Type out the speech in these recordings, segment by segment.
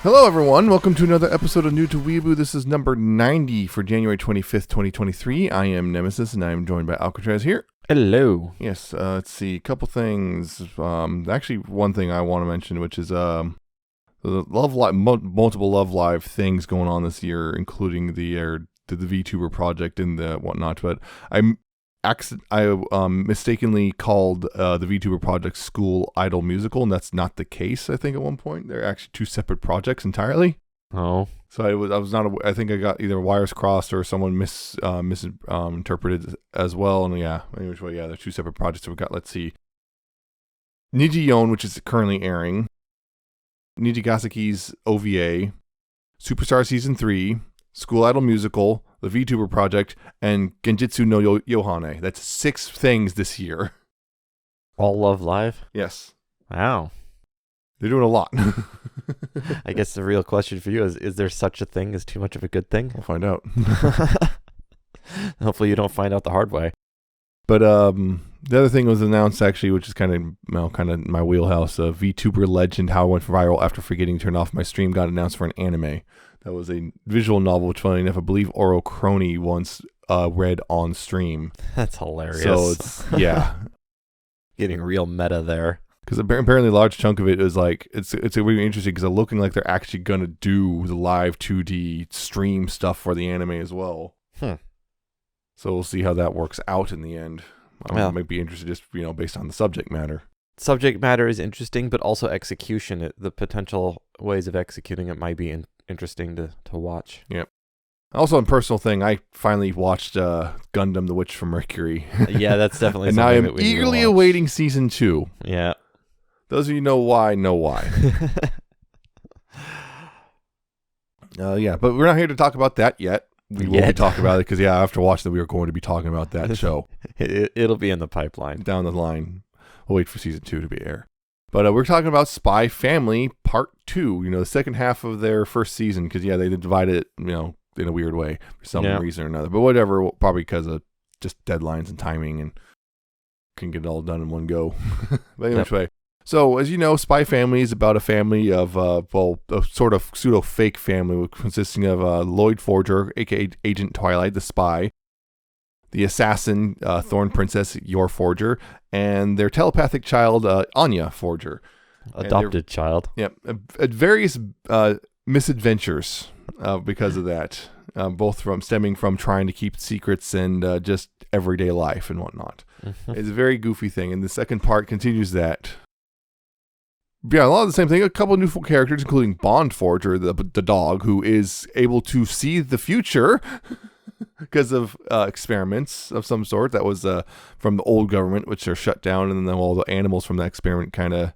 Hello, everyone. Welcome to another episode of New to Weeaboo. This is number 90 for January 25th, 2023. I am Nemesis, and I am joined by Alcatraz here. Hello. Yes, let's see. A couple things. Actually, one thing I want to mention, which is the Love Live, multiple Love Live things going on this year, including the VTuber project and the whatnot. But I mistakenly called the VTuber project School Idol Musical, and that's not the case. I think at one point they're actually two separate projects entirely. Oh, so I was not. I think I got either wires crossed or someone misinterpreted as well. And yeah, anyway, they're two separate projects. So we got, let's see, Nijiyon, which is currently airing, Nijigasaki's OVA, Superstar Season 3, School Idol Musical, the VTuber project, and Genjitsu no Yohane. That's 6 things this year. all Love Live? Yes. Wow. They're doing a lot. I guess the real question for you is there such a thing as too much of a good thing? We'll find out. Hopefully you don't find out the hard way. But the other thing was announced, actually, which is kind of my wheelhouse. VTuber Legend, How I Went Viral After Forgetting to Turn Off My Stream, got announced for an anime. That was a visual novel, which, funny enough, I believe Oro Crony once read on stream. That's hilarious. So it's, yeah. Getting real meta there. Because apparently a large chunk of it is like, it's really interesting because they're looking like they're actually going to do the live 2D stream stuff for the anime as well. So we'll see how that works out in the end. I might be interested just, based on the subject matter. Subject matter is interesting, but also execution, the potential ways of executing it might be interesting to watch. Yep. Also, a personal thing, I finally watched Gundam: The Witch from Mercury. Yeah, that's definitely and something now I'm that we need to eagerly watch. awaiting season 2. Yeah. Those of you know why. Yeah, but we're not here to talk about that yet. We will be talking about it because, after watching that, we are going to be talking about that show. It'll be in the pipeline. Down the line. We'll wait for season 2 to be aired. But we're talking about Spy Family Part 2, the second half of their first season, because, they divided it, in a weird way for some reason or another. But whatever, probably because of just deadlines and timing and couldn't get it all done in one go. But anyway, so as you know, Spy Family is about a family of, a sort of pseudo-fake family consisting of Lloyd Forger, a.k.a. Agent Twilight, the spy, the assassin, Thorn Princess, Yor Forger, and their telepathic child, Anya Forger. Adopted child. Yep. Various misadventures because of that, both stemming from trying to keep secrets and just everyday life and whatnot. It's a very goofy thing, and the second part continues that. Yeah, a lot of the same thing. A couple of new characters, including Bond Forger, the dog, who is able to see the future because of experiments of some sort. That was from the old government, which are shut down, and then all the animals from that experiment kind of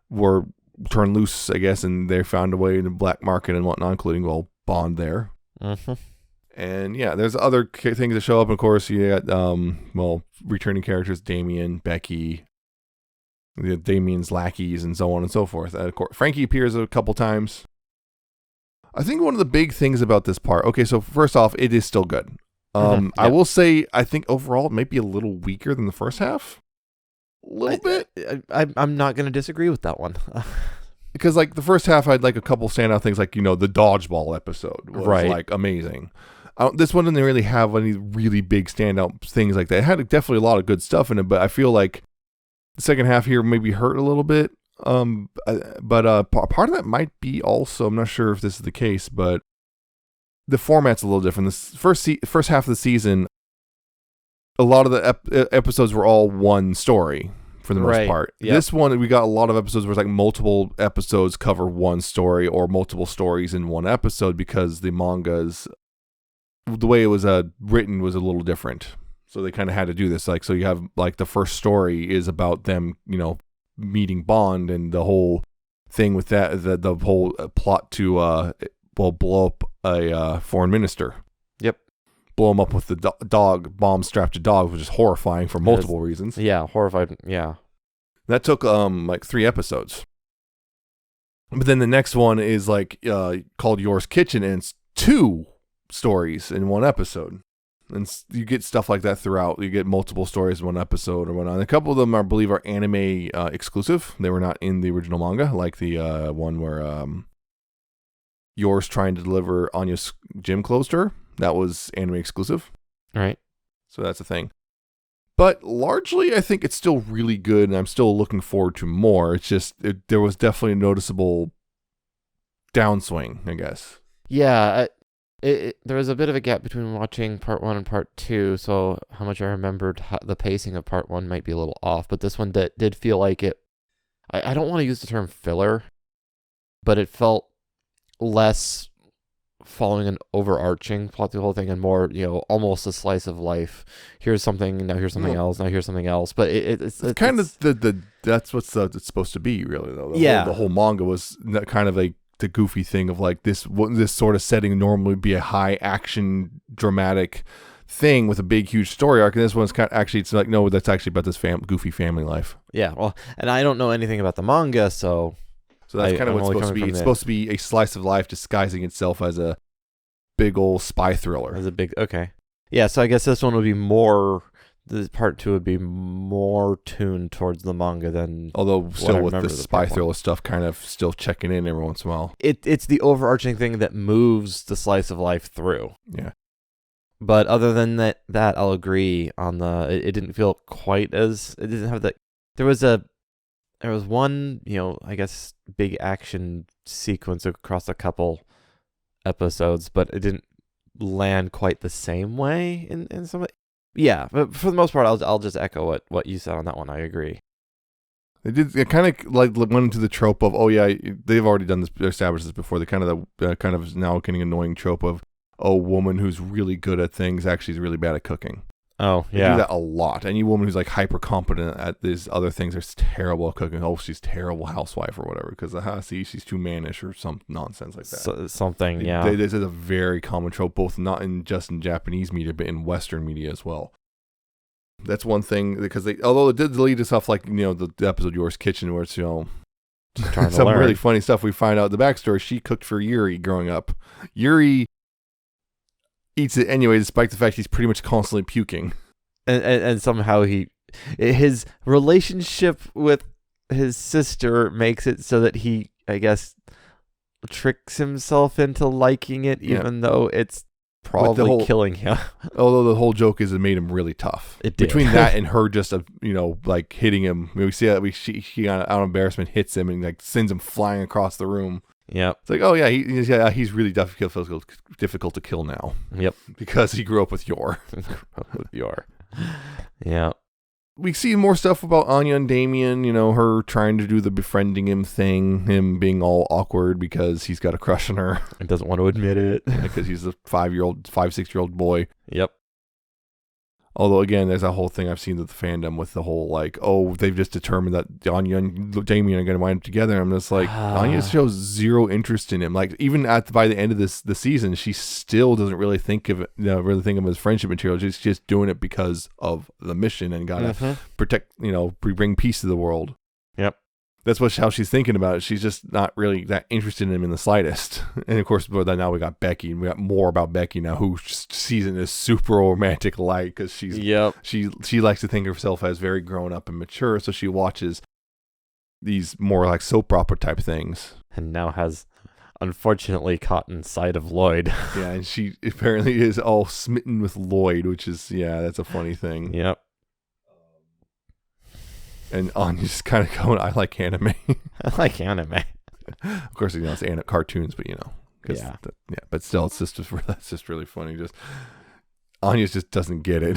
were turned loose, I guess, and they found a way in the black market and whatnot, including, Bond there. And there's other things that show up. Of course, you got, returning characters, Damien, Becky, Damien's lackeys, and so on and so forth. Of course, Frankie appears a couple times. I think one of the big things about this part, okay, so first off, it is still good. I will say, I think overall it might be a little weaker than the first half. A little bit. I'm not going to disagree with that one. Because, the first half, I had, a couple standout things, the dodgeball episode was, amazing. This one didn't really have any really big standout things like that. It had definitely a lot of good stuff in it, but I feel like the second half here maybe hurt a little bit. But part of that might be also, I'm not sure if this is the case, but the format's a little different. This first half of the season, a lot of the episodes were all one story for the most part. Yep. This one, we got a lot of episodes where it's multiple episodes cover one story or multiple stories in one episode because the mangas, the way it was written was a little different. So they kind of had to do this. So you have the first story is about them, meeting Bond and the whole thing with that, the whole plot to blow up a foreign minister. Yep. Blow him up with the dog, bomb strapped to dog, which is horrifying for multiple reasons. Yeah, horrified. Yeah. That took 3 episodes. But then the next one is called Yor's Kitchen, and it's 2 stories in one episode. And you get stuff like that throughout. You get multiple stories in one episode or whatnot. And a couple of them, I believe, are anime exclusive. They were not in the original manga, like the one where Yours trying to deliver Anya's gym closed her. That was anime exclusive. Right. So that's a thing. But largely, I think it's still really good, and I'm still looking forward to more. It's just, there was definitely a noticeable downswing, I guess. Yeah, there was a bit of a gap between watching part 1 and part 2, so how much I remembered the pacing of part 1 might be a little off, but this one did feel like it, I don't want to use the term filler, but it felt less following an overarching plot the whole thing and more, almost a slice of life. Here's something, now here's something else, now here's something else. But it's kind of that's what it's supposed to be, really, though. The whole manga was kind of like the goofy thing of like this sort of setting normally would be a high action dramatic thing with a big huge story arc, and this one's kind of actually, it's like, no, that's actually about this goofy family life. Yeah, well, and I don't know anything about the manga, so that's kind of what it's supposed to be. It's supposed to be a slice of life disguising itself as a big old spy thriller. Okay. Yeah, so I guess this one would be more, this part 2 would be more tuned towards the manga than, although still with the spy thriller stuff kind of still checking in every once in a while. It's the overarching thing that moves the slice of life through. Yeah. But other than that I'll agree on it didn't feel quite as, it didn't have that, there was one, I guess, big action sequence across a couple episodes, but it didn't land quite the same way in some. Yeah, but for the most part, I'll just echo what you said on that one. I agree. It kind of like went into the trope of, oh yeah, they've already done this, established this before. The kind of now getting annoying trope of, oh, woman who's really good at things actually is really bad at cooking. Oh, yeah. They do that a lot. Any woman who's like hyper competent at these other things is terrible at cooking. Oh, she's terrible housewife or whatever because she's too mannish or some nonsense like that. Something, yeah. This is a very common trope, both not just in Japanese media, but in Western media as well. That's one thing, because although it did lead to stuff like, the episode Yours Kitchen, where it's, some really funny stuff. We find out the backstory. She cooked for Yuri growing up. Yuri eats it anyway, despite the fact he's pretty much constantly puking. And somehow his relationship with his sister makes it so that he, I guess, tricks himself into liking it, even though it's probably killing him. Although the whole joke is it made him really tough. It did. Between that and her just, like hitting him, we see that she out of embarrassment hits him and like sends him flying across the room. Yep. It's like, oh yeah, he's really difficult to kill now. Yep. Because he grew up with Yor. Yeah. We see more stuff about Anya and Damien, her trying to do the befriending him thing, him being all awkward because he's got a crush on her. And doesn't want to admit it. Because he's a 6-year-old boy. Yep. Although, again, there's a whole thing I've seen with the fandom with the whole, like, oh, they've just determined that Anya and Damien are going to wind up together. I'm just like, Anya shows zero interest in him. Like, even by the end of the season, she still doesn't really think of it, really think of him as friendship material. She's just doing it because of the mission and got to protect, bring peace to the world. Yep. That's how she's thinking about it. She's just not really that interested in him in the slightest. And of course, now we got Becky, and we got more about Becky now, who sees in this super romantic light because she likes to think of herself as very grown up and mature. So she watches these more like soap opera type things, and now has unfortunately caught in sight of Lloyd. Yeah, and she apparently is all smitten with Lloyd, which is that's a funny thing. Yep. And Anya's just kind of going, I like anime. I like anime. Of course, it's cartoons, but but still, that's just really funny. Just Anya just doesn't get it.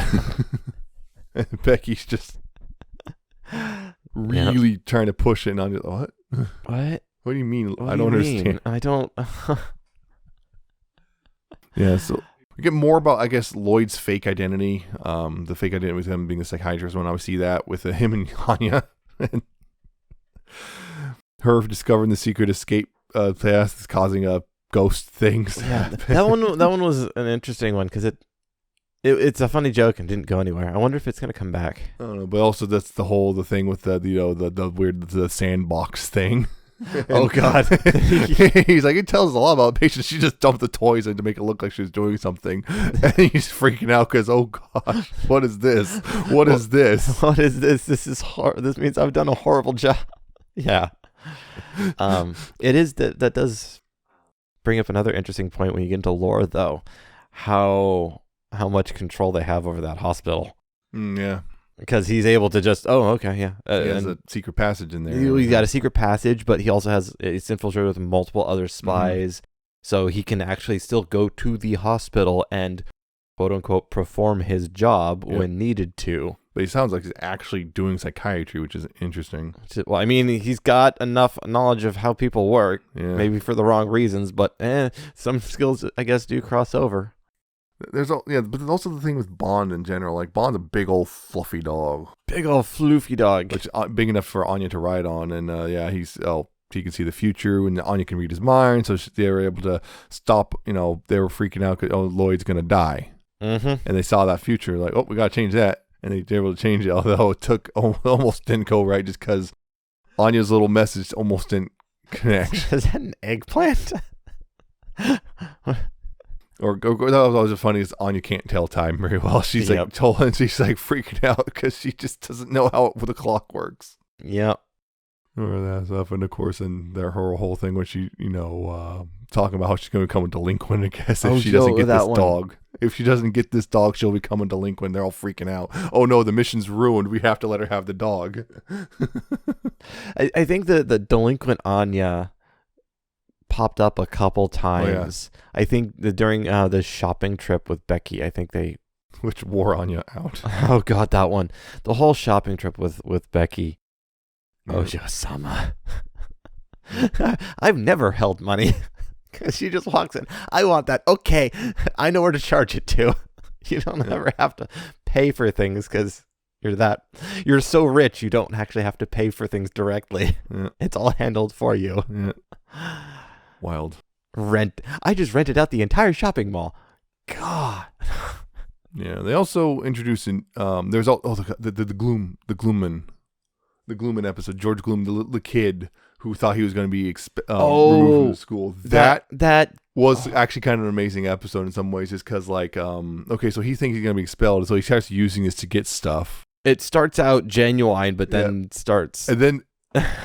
And Becky's just really trying to push it, and Anya's what? What? What do you mean? I don't understand. I don't. Yeah, so we get more about, I guess, Lloyd's fake identity. The fake identity with him being the psychiatrist. When I would see that with him and Anya, and her discovering the secret escape path is causing ghost things. Yeah, that one was an interesting one because it's a funny joke and didn't go anywhere. I wonder if it's gonna come back. I don't know, but also that's the thing with the weird sandbox thing. Oh God. He's like, it tells us a lot about patients. She just dumped the toys in to make it look like she was doing something, and he's freaking out because, oh gosh, what is this? What is this? What is this? This is this means I've done a horrible job. Yeah. It is that does bring up another interesting point when you get into lore, though, how much control they have over that hospital. Yeah. Because he's able to just, he has a secret passage in there. He's got a secret passage, but he also it's infiltrated with multiple other spies. So he can actually still go to the hospital and, quote unquote, perform his job when needed to. But he sounds like he's actually doing psychiatry, which is interesting. Well, I mean, he's got enough knowledge of how people work, maybe for the wrong reasons, but some skills, I guess, do cross over. But there's also the thing with Bond in general. Like, Bond's a big old fluffy dog. Big old floofy dog. Which big enough for Anya to ride on. And he can see the future, and Anya can read his mind. So they were able to stop, they were freaking out because, Lloyd's going to die. Mm-hmm. And they saw that future, like, we got to change that. And they were able to change it, although it almost didn't go right just because Anya's little message almost didn't connect. Is that an eggplant? Or that was always funny is Anya can't tell time very well. She's like she's like freaking out because she just doesn't know how the clock works. Yep. Or that stuff, and of course, and her whole thing when she, talking about how she's going to become a delinquent. I guess if she doesn't get this dog, if she doesn't get this dog, she'll become a delinquent. They're all freaking out. Oh no, the mission's ruined. We have to let her have the dog. I think the delinquent Anya popped up a couple times. Oh, yeah. I think during the shopping trip with Becky, I think they which wore Anya out. Oh god, that one. The whole shopping trip with Becky. Ojo-sama. I've never held money. Because she just walks in. I want that. Okay, I know where to charge it to. You don't ever have to pay for things because you're so rich you don't actually have to pay for things directly. Yeah. It's all handled for you. Yeah. Wild. I just rented out the entire shopping mall. God. Yeah, they also introduced there's the Gloomman episode. George Gloom, the kid who thought he was going to be removed from the school. That was actually kind of an amazing episode in some ways, just because so he thinks he's going to be expelled, so he starts using this to get stuff. It starts out genuine, but then starts, and then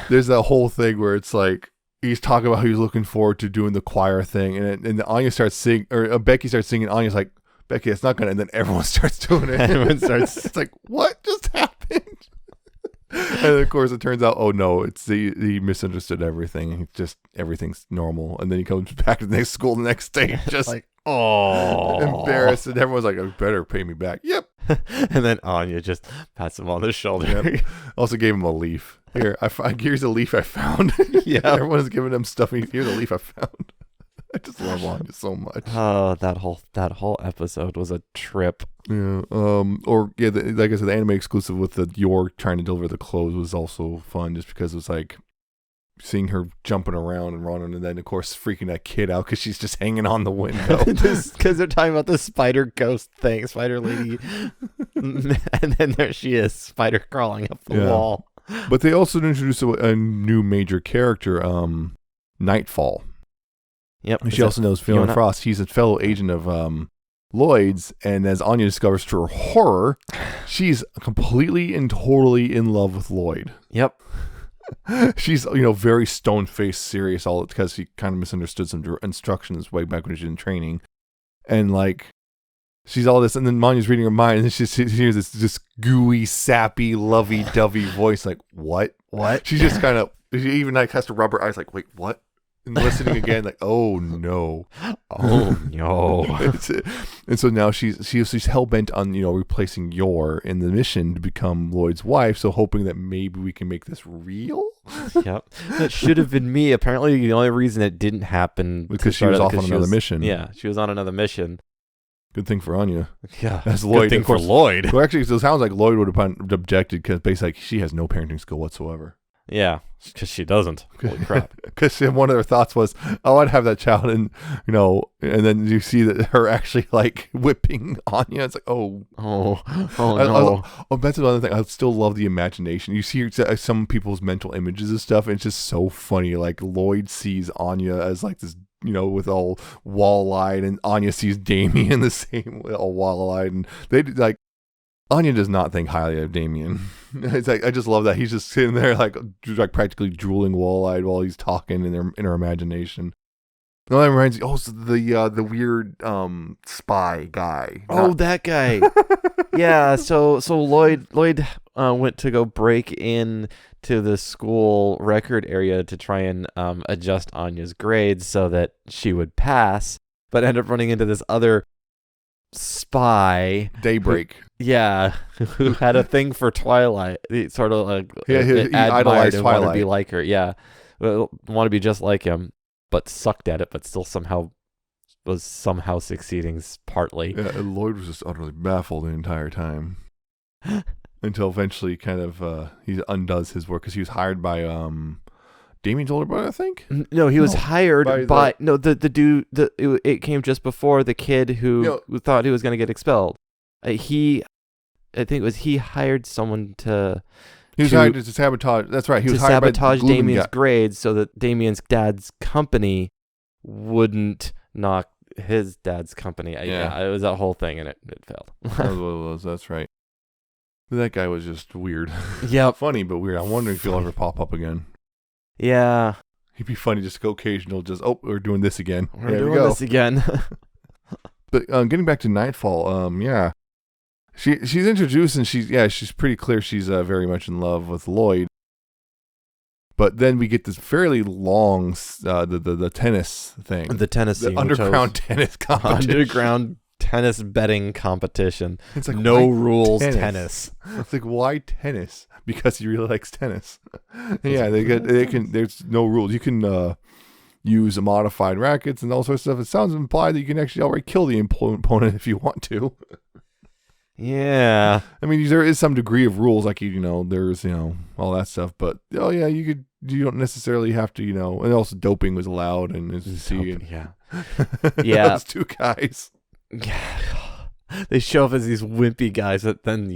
there's that whole thing where it's like he's talking about how he's looking forward to doing the choir thing, and Anya starts singing, or Becky starts singing. Anya's like, Becky, it's not gonna, and then everyone starts doing it. It's like, what just happened? And of course, it turns out, oh no, it's he misunderstood everything. Everything's normal, and then he comes back to the next school the next day, just like, embarrassed, and everyone's like, "Oh, better pay me back." Yep. And then Anya just pats him on the shoulder. Yep. Also gave him a leaf. Here's a leaf I found. Yeah, everyone's giving him stuff. Here's a leaf I found. I just love Anya so much. Oh, that whole episode was a trip. Yeah. Like I said, the anime exclusive with the York trying to deliver the clothes was also fun, just because it was like seeing her jumping around and running, and then of course freaking that kid out because she's just hanging on the window. Because they're talking about the spider ghost thing, spider lady, and then there she is, spider crawling up the wall. But they also introduced a new major character, Nightfall. Yep. And she also knows Fiona Frost. He's a fellow agent of Lloyd's, and as Anya discovers to her horror, she's completely and totally in love with Lloyd. Yep. She's, very stone-faced serious, all because she kind of misunderstood some instructions way back when she was in training. And she's all this, and then Manya's reading her mind, and then she hears this gooey, sappy, lovey-dovey voice, like, what? She just kind of, she even has to rub her eyes, like, wait, what? And listening again, like, oh no. And so now she's hell bent on replacing Yor in the mission to become Lloyd's wife. So hoping that maybe we can make this real. Yep, that should have been me. Apparently, the only reason it didn't happen because she was off on another mission. Yeah, she was on another mission. Good thing for Anya. Yeah, as Lloyd. Good thing for Lloyd. Well, actually, it sounds like Lloyd would have objected because basically she has no parenting skill whatsoever. Yeah, because she doesn't. Holy crap. Because one of their thoughts was, I'd have that child, and then you see that her actually whipping Anya. It's like, no. That's another thing. I still love the imagination. You see some people's mental images and stuff, and it's just so funny. Like Lloyd sees Anya as this, with all wall-eyed, and Anya sees Damien the same way, all wall-eyed, and they Anya does not think highly of Damien. It's like, I just love that he's just sitting there like practically drooling wall-eyed while he's talking in her imagination. No, that reminds me. Oh, so the weird spy guy. Oh, that guy. Yeah. So Lloyd went to go break in to the school record area to try and adjust Anya's grades so that she would pass, but ended up running into this other spy, Daybreak. who had a thing for Twilight. He sort of like he admired idolized and wanted to Twilight. be like her. Yeah, want to be just like him, but sucked at it, but still was somehow succeeding partly. Yeah, and Lloyd was just utterly baffled the entire time. Until eventually kind of he undoes his work because he was hired by Damien's older brother, I think. No, he was hired by the dude. It came just before the kid who thought he was going to get expelled. I think it was he hired someone to. He was hired to sabotage. That's right. He was hired sabotage by Damien's grades so that Damien's dad's company wouldn't knock his dad's company. Yeah, it was that whole thing, and it failed. That's what it was. That's right. That guy was just weird. Yeah, funny but weird. I'm wondering if he'll ever pop up again. Yeah, he'd be funny just to go occasional. Just we're doing this again. We're doing this again. But getting back to Nightfall, she's introduced and she's pretty clear she's very much in love with Lloyd. But then we get this fairly long the tennis thing, the underground tennis competition. Underground tennis betting competition. It's like no rules tennis. It's like, why tennis? Because he really likes tennis. Yeah, there's no rules. You can use modified rackets and all sorts of stuff. It sounds implied that you can actually outright kill the opponent if you want to. Yeah. I mean, there is some degree of rules, like, there's, all that stuff. But, you don't necessarily have to, and also doping was allowed. And yeah. Those two guys. Yeah. They show up as these wimpy guys that then,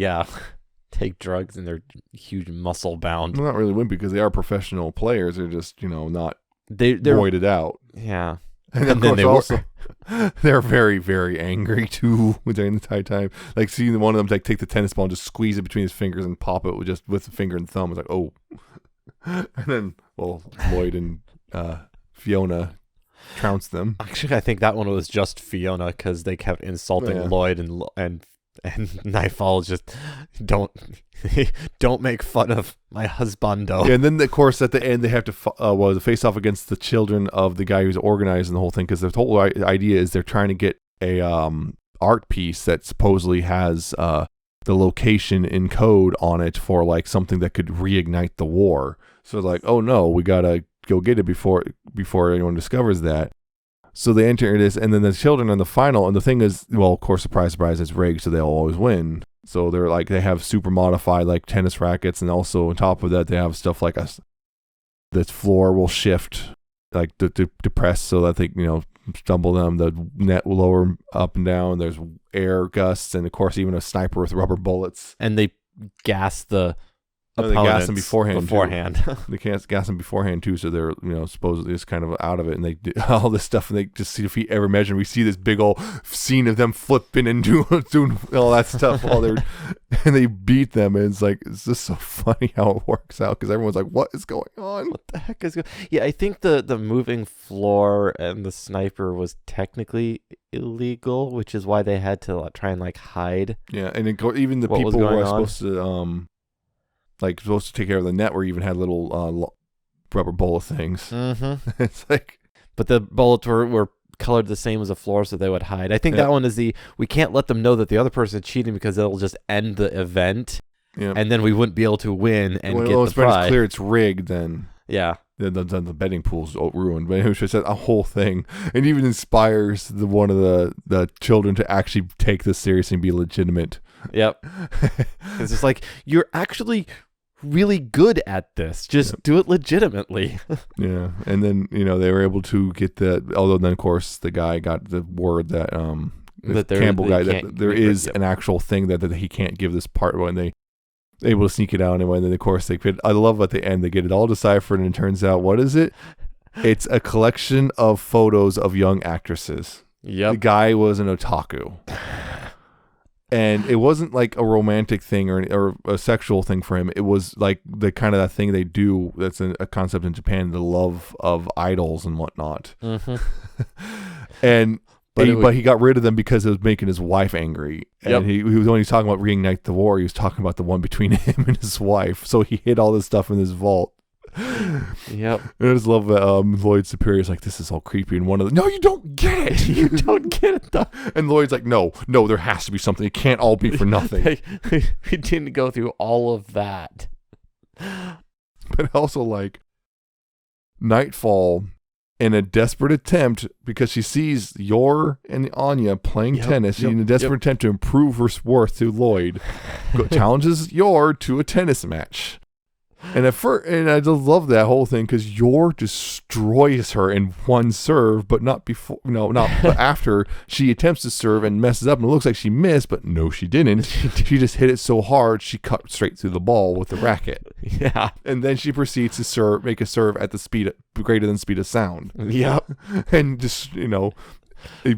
take drugs and they're huge muscle bound. Well, not really wimpy because they are professional players. They're just, not they're voided out. Yeah. And of course, also, they're very, very angry too during the entire time. Like seeing one of them take the tennis ball and just squeeze it between his fingers and pop it with the finger and thumb. It's like, oh. And then, Lloyd and Fiona trounced them. Actually, I think that one was just Fiona because they kept insulting Lloyd and Nightfall just don't make fun of my husbando. Yeah, and then of course at the end they have to face off against the children of the guy who's organizing the whole thing because the whole idea is they're trying to get a art piece that supposedly has the location in code on it for like something that could reignite the war. So like, oh no, we gotta go get it before anyone discovers that. So they enter this, and then the children on the final, and the thing is, well, of course, surprise, surprise, it's rigged, so they'll always win. So they're like, they have super modified like tennis rackets, and also on top of that, they have stuff like the floor will shift, like to depress, so that they stumble them. The net will lower up and down. There's air gusts, and of course, even a sniper with rubber bullets. And they gas the. No, they gas them beforehand. They can't gas them beforehand too, so they're supposedly just kind of out of it, and they do all this stuff, and they just see if we ever measure. We see this big old scene of them flipping and doing all that stuff while and they beat them, and it's just so funny how it works out because everyone's like, "What is going on? What the heck is going?" Yeah, I think the moving floor and the sniper was technically illegal, which is why they had to try and hide. Yeah, and even the people who are supposed to supposed to take care of the net where even had little rubber bullet things. Mm-hmm. It's like, but the bullets were colored the same as the floor, so they would hide. I think that one is we can't let them know that the other person is cheating because it'll just end the event, and then we wouldn't be able to win and get the prize. When it's clear it's rigged, then the betting pool's ruined. But it was just a whole thing, and even inspires one of the children to actually take this seriously and be legitimate. Yep. It's just like, you're actually really good at this. Just do it legitimately. Yeah. And then, they were able to get although then of course the guy got the word that Campbell guy, that there is an actual thing that he can't give this part when they able to sneak it out anyway. And then of course I love at the end, they get it all deciphered and it turns out, what is it? It's a collection of photos of young actresses. Yep. The guy was an otaku. And it wasn't like a romantic thing or a sexual thing for him. It was like the kind of that thing they do that's a concept in Japan, the love of idols and whatnot. Mm-hmm. And But but he got rid of them because it was making his wife angry. And Yep. he was only talking about reignite the war. He was talking about the one between him and his wife. So he hid all this stuff in his vault. Yep. And I just love that Lloyd's superior's like, this is all creepy. And one of the, no, you don't get it. You don't get it though. And Lloyd's like, no, there has to be something. It can't all be for nothing. We didn't go through all of that. But also like Nightfall, in a desperate attempt, because she sees Yor and Anya playing tennis, in a desperate attempt to improve her worth to Lloyd, challenges Yor to a tennis match. And and I just love that whole thing because Yor destroys her in one serve, but not before, not but after she attempts to serve and messes up, and it looks like she missed, but no, she didn't. She just hit it so hard she cut straight through the ball with the racket. Yeah. And then she proceeds to make a serve at the speed greater than speed of sound. Yep. And just it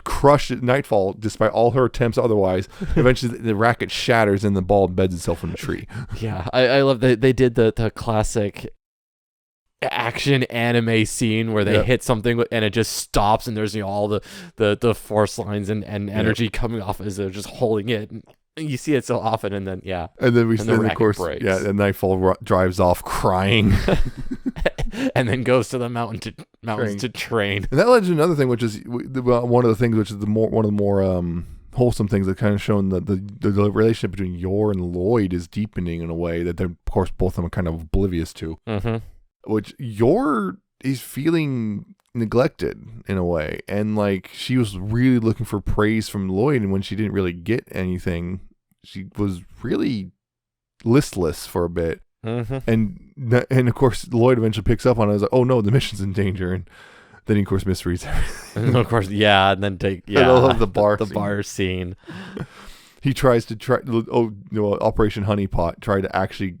crushed Nightfall despite all her attempts otherwise. Eventually the racket shatters and the ball embeds itself in a tree. Yeah. I love that they did the classic action anime scene where they hit something and it just stops and there's all the force lines and energy coming off as they're just holding it. And you see it so often, and then and then we and see, of course, breaks. and Nightfall drives off crying, and then goes to the mountains to train. And that led to another thing, which is one of the things, which is one of the more wholesome things that kind of shown that the relationship between Yor and Lloyd is deepening in a way that they're, of course, both of them are kind of oblivious to. Mm-hmm. Which Yor is feeling neglected in a way, and like she was really looking for praise from Lloyd, and when she didn't really get anything, she was really listless for a bit. Mm-hmm. And of course Lloyd eventually picks up on it. I was like, oh no, the mission's in danger, and then he of course misreads everything. And of course, and then I love the bar the scene. bar scene. He tries to Operation Honeypot, try to actually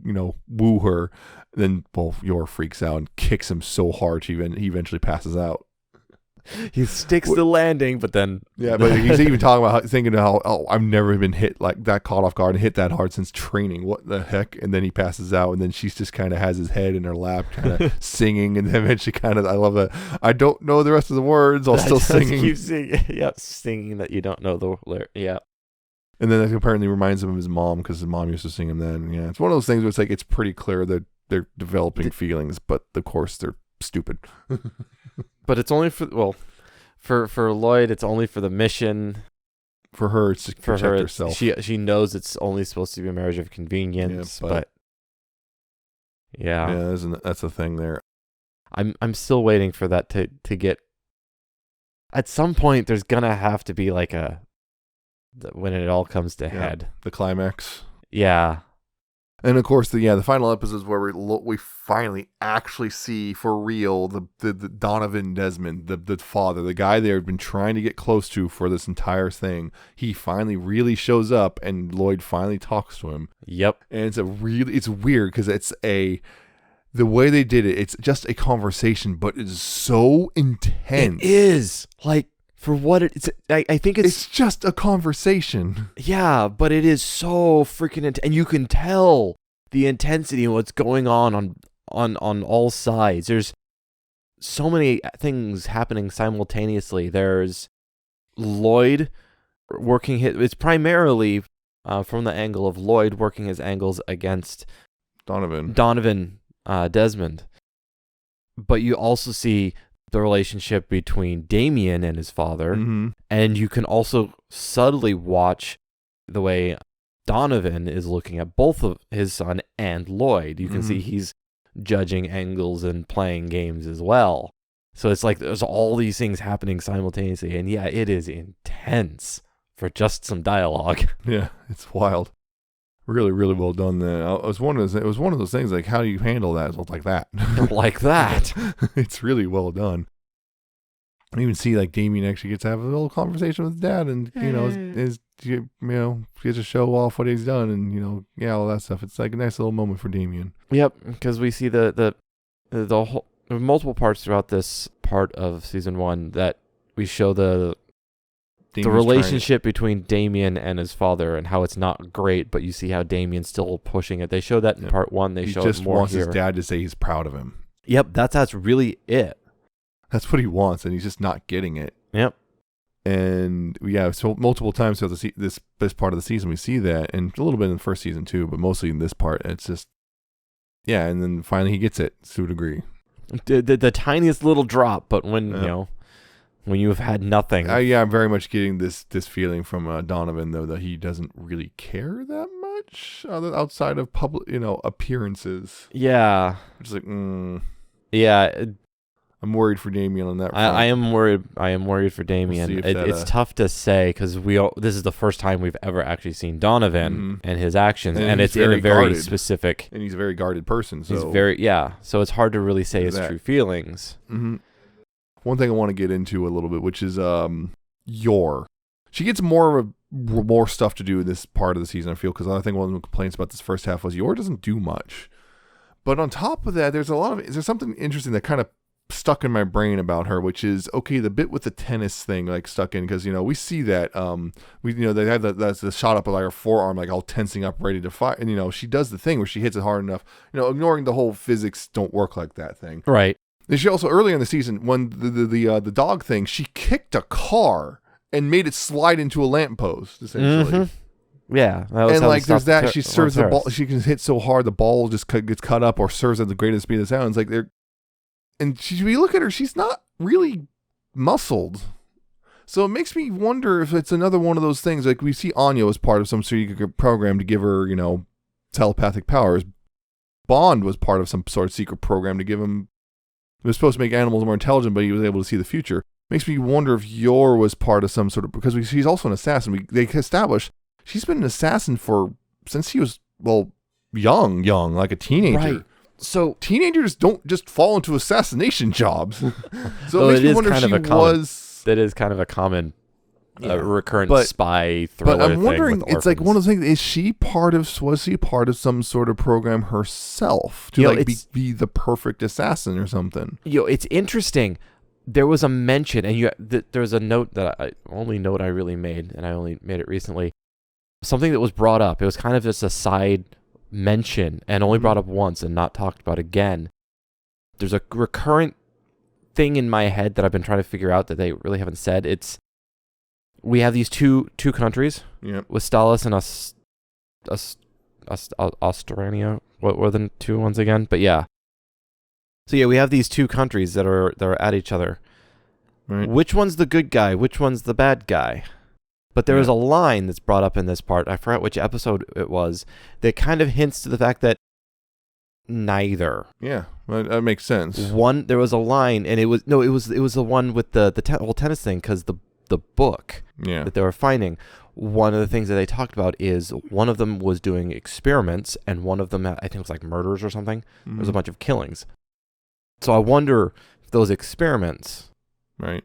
woo her. Then, Yor freaks out and kicks him so hard he eventually passes out. He sticks the landing, but then... Yeah, but he's even talking about thinking how, I've never been hit like that, caught off guard and hit that hard since training. What the heck? And then he passes out, and then she's just kind of has his head in her lap, kind of singing, and then eventually kind of, I love that. I don't know the rest of the words, while still singing. Keep singing. Yeah, singing that you don't know the lyric. Yeah. And then that apparently reminds him of his mom, because his mom used to sing him then. Yeah, it's one of those things where it's like, it's pretty clear that they're developing feelings, but of course they're stupid. But it's only for Lloyd, it's only for the mission. For her, it's to protect herself. She knows it's only supposed to be a marriage of convenience, but that's the thing there. I'm still waiting for that to get. At some point, there's gonna have to be like when it all comes to head, the climax. Yeah. And of course, the final episodes where we finally actually see for real the Donovan Desmond, the father, the guy they had been trying to get close to for this entire thing. He finally really shows up, and Lloyd finally talks to him. Yep. And it's weird because the way they did it, it's just a conversation, but it's so intense. It is like. For what it's, I think it's just a conversation. Yeah, but it is so freaking intense, and you can tell the intensity and what's going on all sides. There's so many things happening simultaneously. There's Lloyd working it's primarily from the angle of Lloyd working his angles against Donovan Desmond, but you also see the relationship between Damien and his father, and you can also subtly watch the way Donovan is looking at both of his son and Lloyd. You can see he's judging angles and playing games as well. So it's like there's all these things happening simultaneously, and it is intense for just some dialogue. Yeah, it's wild. Really, really well done. Then it was one of those things like, how do you handle that? Like that, like that. It's really well done. I even see like Damien actually gets to have a little conversation with his dad, and gets to show off what he's done, and all that stuff. It's like a nice little moment for Damien. Yep, because we see the whole multiple parts throughout this part of season 1 that we show the the relationship between Damien and his father and how it's not great, but you see how Damien's still pushing it. They show that in part 1. They show it more here. He just wants his dad to say he's proud of him. Yep, that's really it. That's what he wants, and he's just not getting it. Yep. And so multiple times throughout this part of the season, we see that, and a little bit in the first season too, but mostly in this part, it's just, and then finally he gets it to a degree. The tiniest little drop, but when when you have had nothing. I'm very much getting this feeling from Donovan, though, that he doesn't really care that much outside of public, appearances. Yeah. It's like, yeah. I'm worried for Damien on that front. I am worried for Damien. It's tough to say because this is the first time we've ever actually seen Donovan and his actions, and it's in a very specific. And he's a very guarded person. So he's so it's hard to really say his true feelings. Mm-hmm. One thing I want to get into a little bit, which is Yor. She gets more stuff to do in this part of the season, I feel, because I think one of the complaints about this first half was Yor doesn't do much. But on top of that, there's something interesting that kind of stuck in my brain about her, which is the bit with the tennis thing stuck in, because we see that they have the shot up of her forearm all tensing up ready to fight, and she does the thing where she hits it hard enough, ignoring the whole physics don't work like that thing, right? And she also earlier in the season, when the dog thing, she kicked a car and made it slide into a lamppost essentially. Mm-hmm. Yeah, and there's that she serves the ball, she can hit so hard the ball just gets cut up or serves at the greatest speed of sound. It's they're. And we look at her, she's not really muscled. So it makes me wonder if it's another one of those things. We see Anya as part of some secret program to give her, telepathic powers. Bond was part of some sort of secret program to give him. It was supposed to make animals more intelligent, but he was able to see the future. Makes me wonder if Yor was part of some sort of, because she's also an assassin. They established she's been an assassin since she was, young, like a teenager. Right. So teenagers don't just fall into assassination jobs. So it makes me wonder if she was. That is kind of a common recurrent spy thriller. But I'm wondering, thing with it's one of the things. Was she part of some sort of program herself to be the perfect assassin or something? It's interesting. There was a mention, and there was a note that only note I really made, and I only made it recently. Something that was brought up. It was kind of just a side mention and only brought up once and not talked about again. There's a recurrent thing in my head that I've been trying to figure out that they really haven't said. We have these two countries, with Stalis and Austrania. What were the two ones again? But so we have these two countries that are at each other. Right. Which one's the good guy? Which one's the bad guy? But there is a line that's brought up in this part, I forgot which episode it was, that kind of hints to the fact that neither. Yeah, that makes sense. There was a line, and it was the one with the whole tennis thing, because the book that they were finding, one of the things that they talked about is one of them was doing experiments, and one of them, I think it was murders or something. There was a bunch of killings. So I wonder if those experiments, right,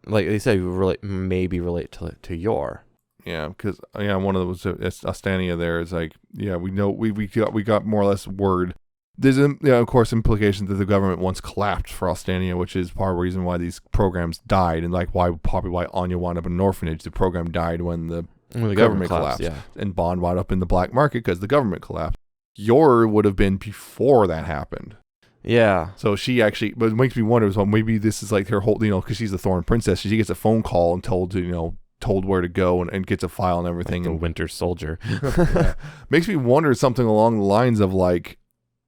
like they say, maybe relate to Yor. Yeah, because one of them was Astania. There is we know we got more or less word. There's of course implications that the government once collapsed for Astania, which is part of the reason why these programs died, and why Anya wound up in an orphanage. The program died when the government collapsed, and Bond wound up in the black market because the government collapsed. Yor would have been before that happened. Yeah. So she actually, but it makes me wonder, maybe this is her whole, because she's the Thorn Princess. She gets a phone call and told where to go and gets a file and everything. Like the Winter Soldier. Makes me wonder something along the lines of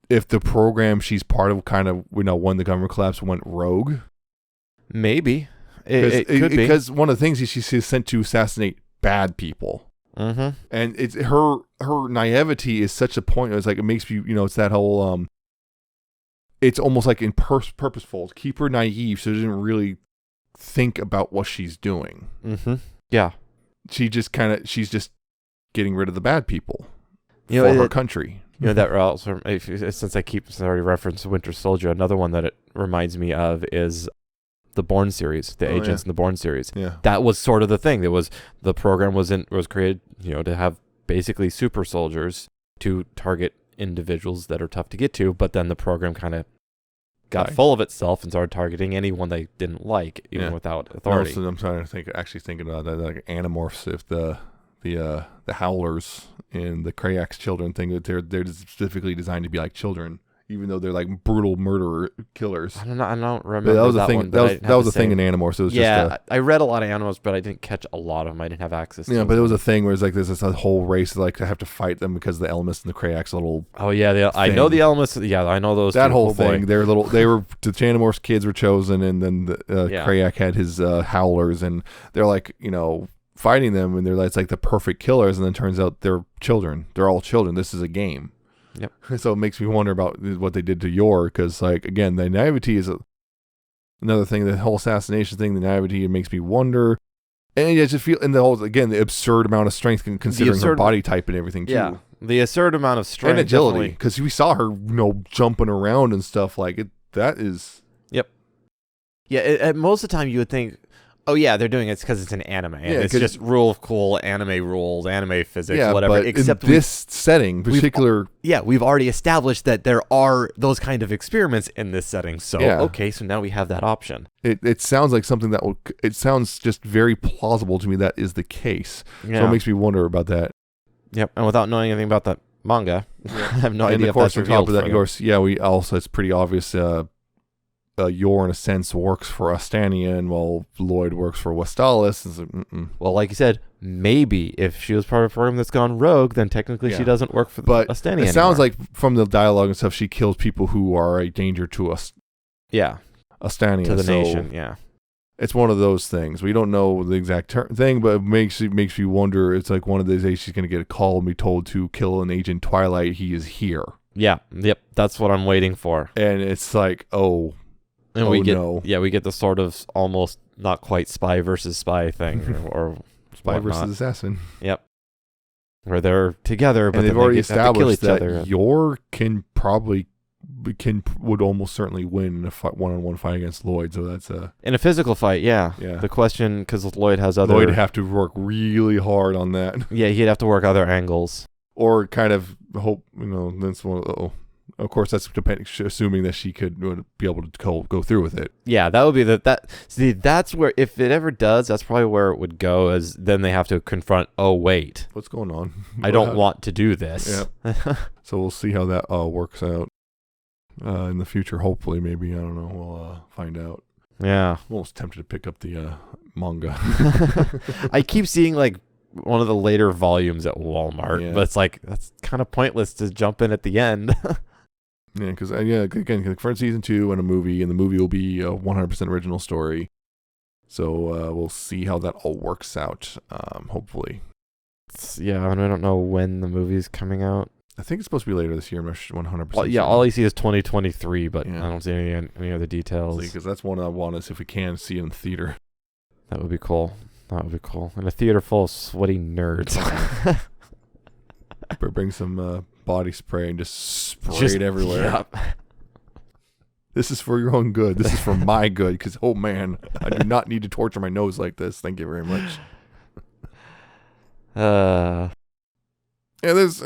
if the program she's part of kind of, when the government collapsed went rogue. Maybe. It could be. Because one of the things is she's sent to assassinate bad people. Mm-hmm. And it's her naivety is such a point. It's it makes me, it's that whole, it's almost purposeful to keep her naive so she doesn't really think about what she's doing. Mm-hmm. Yeah. She's just getting rid of the bad people for her country. That also, since I already referenced Winter Soldier, another one that it reminds me of is the Bourne series, the Agents in the Bourne series. Yeah. That was sort of the thing. The program was created, to have basically super soldiers to target individuals that are tough to get to, but then the program kind of got Right. full of itself and started targeting anyone they didn't like, even Yeah. wauthouth authority. No, so I'm trying to actually thinking about that, like Animorphs, if the Howlers and the Krayak's children thing, that they're specifically designed to be like children, even though they're like brutal murderer killers. I don't remember But that was a thing. one, That was a thing in Animorphs. It was just I read a lot of Animorphs, but I didn't catch a lot of them. I didn't have access to yeah, them. but it was a thing where it's like there's this whole race like to have to fight them because the Elmas and the Krayak's little Oh yeah, I know the elements. Yeah, I know those. that two. whole Oh, boy. thing. They were the Animorphs kids were chosen, and then the Yeah. Krayak had his Howlers, and they're like fighting them, and they're like, it's like the perfect killers, and then turns out they're children. They're all children. This is a game. Yep. So it makes me wonder about what they did to Yor, because like again, the naivety is another thing. The whole assassination thing, the naivety, it makes me wonder. And I just feel, and the whole the absurd amount of strength, considering her body type and everything too. Yeah, the absurd amount of strength And agility, definitely. because we saw her, jumping around and stuff like it. That is, Yeah, at most of the time you would think, oh yeah, they're doing it because it's an anime. And Yeah, it's 'cause- just rule of cool anime rules, anime physics, yeah, whatever. but Except in this setting, particular, we've already established that there are those kind of experiments in this setting. So Yeah. okay, so now we have that option. it sounds like something that will. It sounds just very plausible to me that is the case. Yeah. So it makes me wonder about that. Yep. And without knowing anything about that manga, I have no And idea of if course, that's on top revealed of that, for of them. course, yeah, we also it's pretty obvious. Yor, in a sense, works for Astanian, while Lloyd works for Westalis. It's like, Well, like you said, maybe if she was part of a program that's gone rogue, then technically she Yeah. doesn't work for But Astania it sounds anymore. like from the dialogue and stuff, she kills people who are a danger to us, yeah, Astania. to the so nation. Yeah. it's one of those things. We don't know the exact thing, but it makes you wonder. It's like one of those days she's going to get a call and be told to kill an Agent Twilight. He is here, Yeah. Yep. That's what I'm waiting for. and it's like, oh. And Oh, we get no. we get the sort of almost not quite spy versus spy thing, or Spy whatnot. versus assassin. Yep. Where they're together, but And then they've already have to kill established each that other. Yor would almost certainly win in a one-on-one fight against Lloyd. So that's In a physical fight, yeah. Yeah. The question, because Lloyd has other... Lloyd would have to work really hard on that, yeah, he'd have to work other angles. or kind of hope that's one. Of course, that's assuming that she would be able to go through with it. Yeah, that would be that's where, if it ever does, that's probably where it would go, as then they have to confront, oh, wait, What's going on? I don't want to do this. So we'll see how that works out in the future. Hopefully, maybe, I don't know. We'll find out. Yeah. I'm almost tempted to pick up the manga. I keep seeing like one of the later volumes at Walmart, Yeah. but it's like, that's kind of pointless to jump in at the end. Yeah, because again, for season 2 and a movie, and the movie will be a 100% original story. So we'll see how that all works out. Hopefully, Yeah, and I don't know when the movie's coming out. I think it's supposed to be later this year. I'm not 100%. Well, yeah, all I see is 2023, but Yeah. I don't see any other details. Because that's one I want is if we can see it in theater. That would be cool. That would be cool. In a theater full of sweaty nerds. Bring some body spray and just spray Just- it everywhere. Yep. This is for your own good. This is for my good. Because oh man, I do not need to torture my nose like this. Thank you very much. Yeah, there's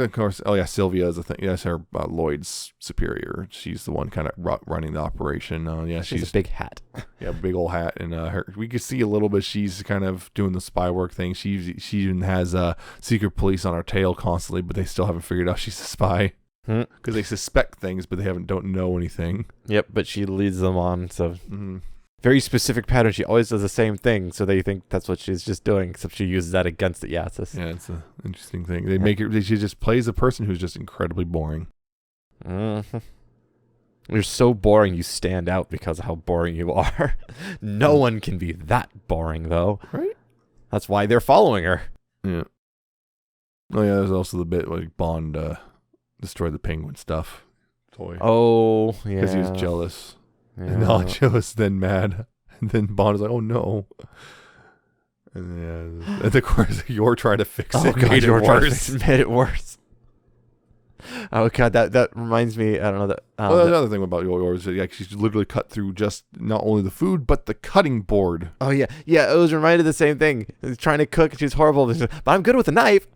of course. Oh yeah, Sylvia is a thing. Yes, her Lloyd's superior. She's the one kind of running the operation. Yeah, She's a big hat. yeah, big old hat, and her. We could see a little bit. She's kind of doing the spy work thing. She even has secret police on her tail constantly, but they still haven't figured out she's a spy because they suspect things, but they don't know anything. Yep, but she leads them on. So Mm-hmm. very specific pattern. She always does the same thing, so they think that's what she's just doing, except she uses that against it. Yeah, it's Yeah, it's an interesting thing. They make it. She just plays a person who's just incredibly boring. Mhm. You're so boring, you stand out because of how boring you are. No one can be that boring, though. Right. That's why they're following her. Yeah. Oh yeah, there's also the bit like Bond destroyed the penguin stuff toy. Oh, yeah. Because he was jealous. Yeah. And Nacho was then mad. And then Bond was like, oh no. And yeah, and of course, you're trying to fix Oh, it. God, Made it you were trying to worse. made it worse. Oh god, that reminds me. I don't know that. Well, another thing about yours, like she's literally cut through just not only the food but the cutting board. Oh yeah. It was reminded of the same thing. She's trying to cook. She's horrible, but I'm good with a knife.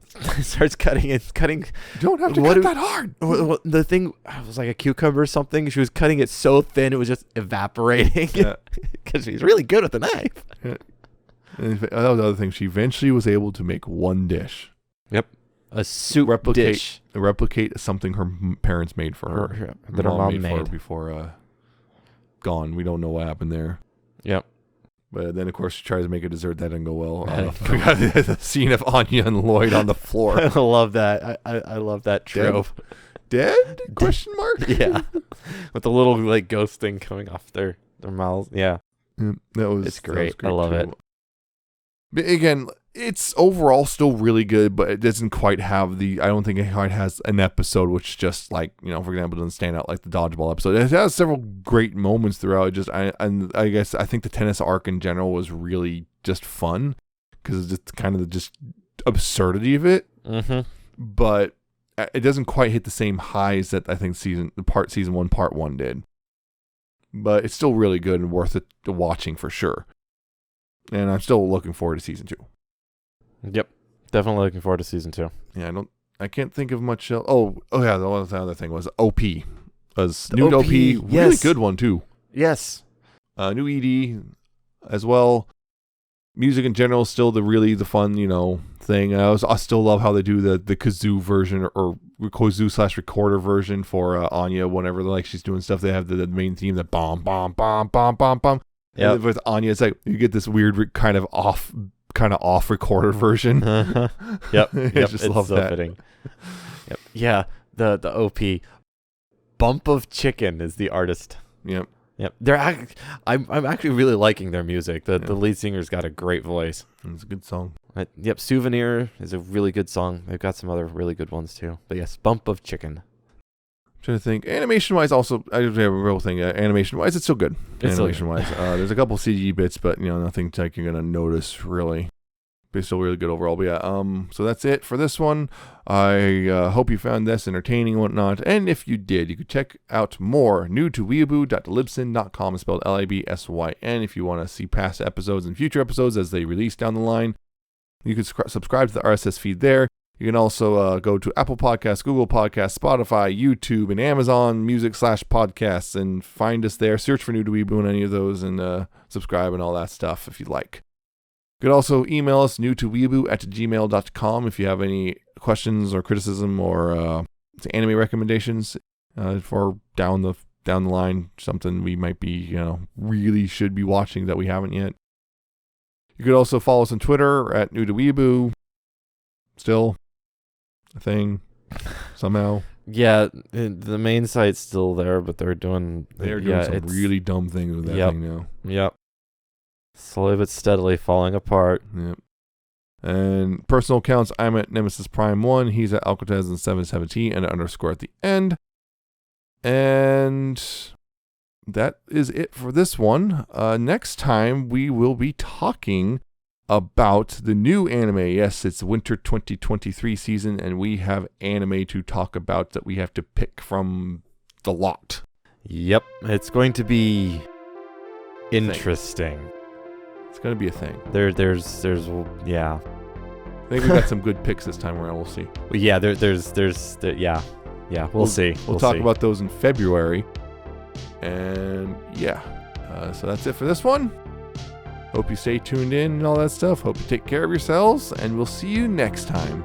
Starts cutting and cutting. You don't have to cut that hard. The thing was like a cucumber or something. She was cutting it so thin it was just evaporating. Because she's really good with a knife. Yeah. And that was the other thing. She eventually was able to make one dish. Yep. A soup dish. Replicate something her parents made for her. That her mom made for her before gone. We don't know what happened there. Yep. But then, of course, she tries to make a dessert. That didn't go well. We got the scene of Anya and Lloyd on the floor. I love that. I love that trope. Dead? Question mark? Yeah. With the little like ghost thing coming off their mouths. Yeah. It's great. I love it. But again, it's overall still really good, but it doesn't quite have I don't think it quite has an episode which just like, for example, doesn't stand out like the dodgeball episode. It has several great moments throughout. I guess I think the tennis arc in general was really just fun because it's just kind of just absurdity of it. Mm-hmm. But it doesn't quite hit the same highs that I think season 1 part 1 did. But it's still really good and worth it watching for sure. And I'm still looking forward to season 2. Yep, definitely looking forward to season 2. Yeah, I can't think of much else. Oh yeah, the other thing was OP. New OP, yes. Really good one too. Yes. New ED as well. Music in general is still the fun, thing. I still love how they do the kazoo version or kazoo / recorder version for Anya whenever like she's doing stuff. They have the main theme, the bomb, bomb, bomb, bomb, bomb, bomb. Yeah. With Anya, it's like you get this weird kind of off recorder version. Yep. I just love so that. Fitting. Yep. Yeah. The OP. Bump of Chicken is the artist. Yep. I'm actually really liking their music. The lead singer's got a great voice. It's a good song. Yep. Souvenir is a really good song. They've got some other really good ones too. But yes, Bump of Chicken. I'm trying to think. Animation-wise, also, I have a real thing. Animation-wise, it's still good. Animation-wise, there's a couple CG bits, but nothing like you're gonna notice really. But it's still really good overall. But yeah, so that's it for this one. I hope you found this entertaining and whatnot. And if you did, you could check out more new to weeaboo.libsyn.com, spelled LIBSYN. If you want to see past episodes and future episodes as they release down the line, you can subscribe to the RSS feed there. You can also go to Apple Podcasts, Google Podcasts, Spotify, YouTube, and Amazon Music /podcasts and find us there. Search for New to Weeaboo on any of those and subscribe and all that stuff if you'd like. You can also email us newtoweeaboo@gmail.com if you have any questions or criticism or anime recommendations for down the line, something we might be, really should be watching that we haven't yet. You could also follow us on Twitter at newtoweeaboo. Still a thing somehow. Yeah, the main site's still there, but they're doing some really dumb things with that thing now. Yep. Slowly but steadily falling apart. Yep. And personal accounts, I'm at Nemesis Prime 1. He's at Alcatraz717 and _ at the end. And that is it for this one. Next time we will be talking about the new anime. Yes, it's winter 2023 season, and we have anime to talk about that we have to pick from the lot. Yep, it's going to be interesting. It's going to be a thing. There's yeah. I think we got some good picks this time around. We'll see. Well, yeah, we'll see. We'll talk about those in February. And yeah, so that's it for this one. Hope you stay tuned in and all that stuff. Hope you take care of yourselves, and we'll see you next time.